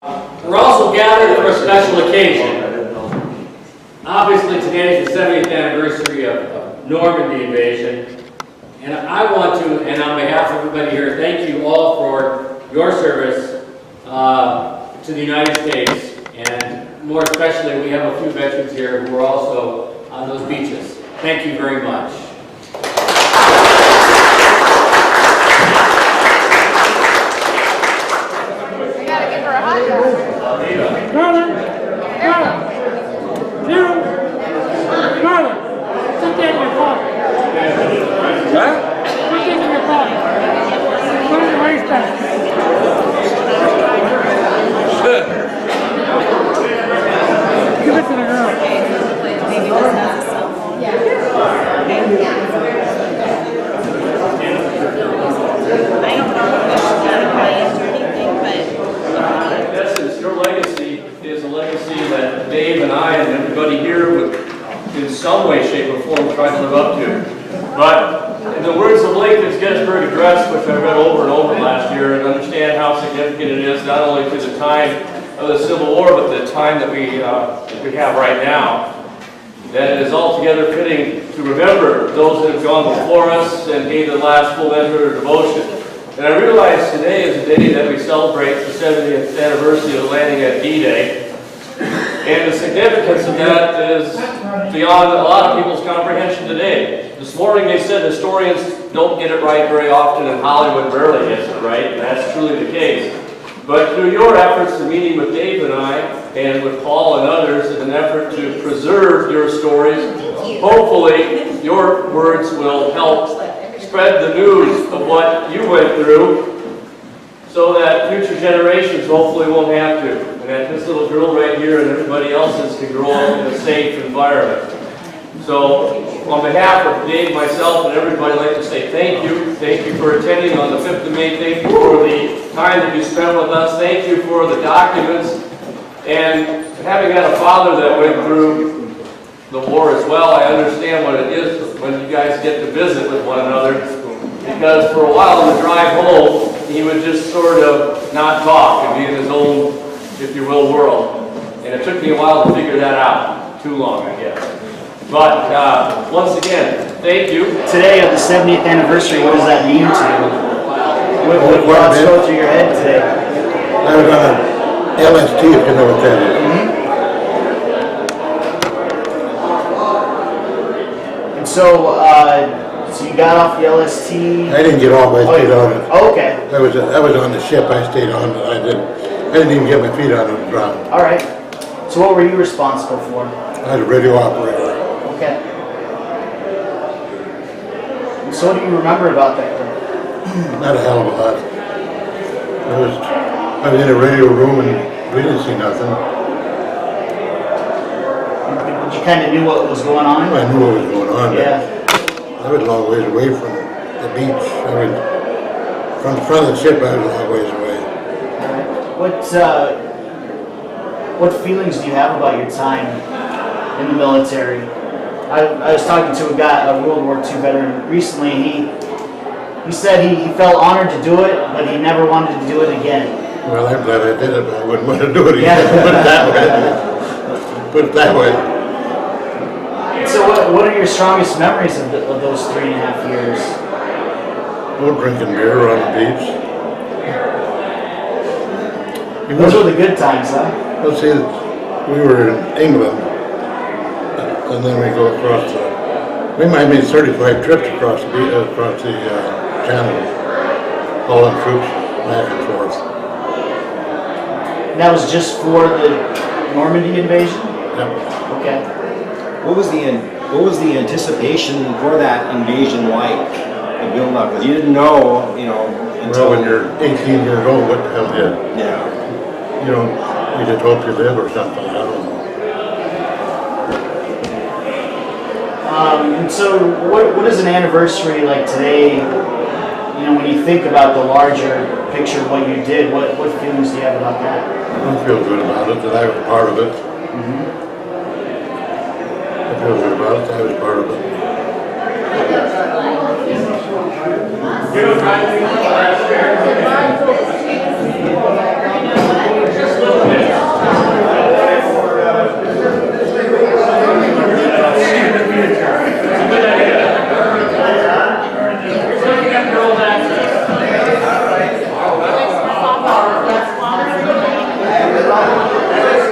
We're also gathered for a special occasion. Obviously, today is the 70th anniversary of Normandy invasion. And I want to, and on behalf of everybody here, thank you all for your service to the United States. And more especially, we have a few veterans here who are also on those beaches. Thank you very much. We gotta give her a hot dog. Marlon, sit there in your phone. Huh? Sit there in your phone. Put it in the waistband. Give it to the girl. Your legacy is a legacy that Dave and I and everybody here would, in some way, shape, or form, try to live up to. But in the words of Lincoln's Gettysburg Address, which I read over and over last year, and understand how significant it is, not only to the time of the Civil War, but the time that we have right now, that it is altogether fitting to remember those that have gone before us and gave the last full measure of devotion. And I realize today is the day that we celebrate the 70th anniversary of the landing at D-Day. And the significance of that is beyond a lot of people's comprehension today. This morning they said historians don't get it right very often, and Hollywood rarely gets it right, and that's truly the case. But through your efforts in meeting with Dave and I, and with Paul and others, in an effort to preserve your stories, hopefully your words will help spread the news of what you went through so that future generations hopefully won't have to. And that this little girl right here and everybody else's can grow up in a safe environment. So on behalf of Dave, myself, and everybody, I'd like to say thank you. Thank you for attending on the 5th of May. Thank you for the time that you spent with us. Thank you for the documents. And having had a father that went through the war as well, I understand what it is when you guys get to visit with one another, because for a while on the drive home, he would just sort of not talk and be in his own, if you will, world. And it took me a while to figure that out. Too long, I guess. But once again, thank you. Today of the 70th anniversary, what does that mean to you? What thoughts go through your head today? I was on a LST, if you know what that is. So, so you got off the LST? I didn't get off, I stayed on it. Oh, okay. I was on the ship, I stayed on it. I didn't even get my feet on the ground. All right. So what were you responsible for? I was a radio operator. Okay. So what do you remember about that trip? Not a hell of a lot. I was in a radio room and we didn't see nothing. But you kind of knew what was going on? I knew what was going on. Yeah. I was a long ways away from the beach. From the front of the ship, I was a long ways away. What feelings do you have about your time in the military? I was talking to a World War II veteran recently. He said he felt honored to do it, but he never wanted to do it again. Well, I'm glad I did it, but I wouldn't want to do it again. Yeah. Put it that way. Put it that way. So what are your strongest memories of those 3.5 years? Oh, drinking beer on the beach. Those were the good times, huh? Let's see, we were in England, and then we go across we might have made 35 trips across the channel, hauling troops back and forth. And that was just for the Normandy invasion? Yep. Okay. What was the anticipation for that invasion like? The build up, because you didn't know, until Well, when you're 18 years old, what the hell did? Yeah. You know, you just hope you live or something. I don't know. And so what is an anniversary like today? When you think about the larger picture of what you did, what feelings do you have about that? I feel good about it, that I was part of it. I feel good about it, I was part of it.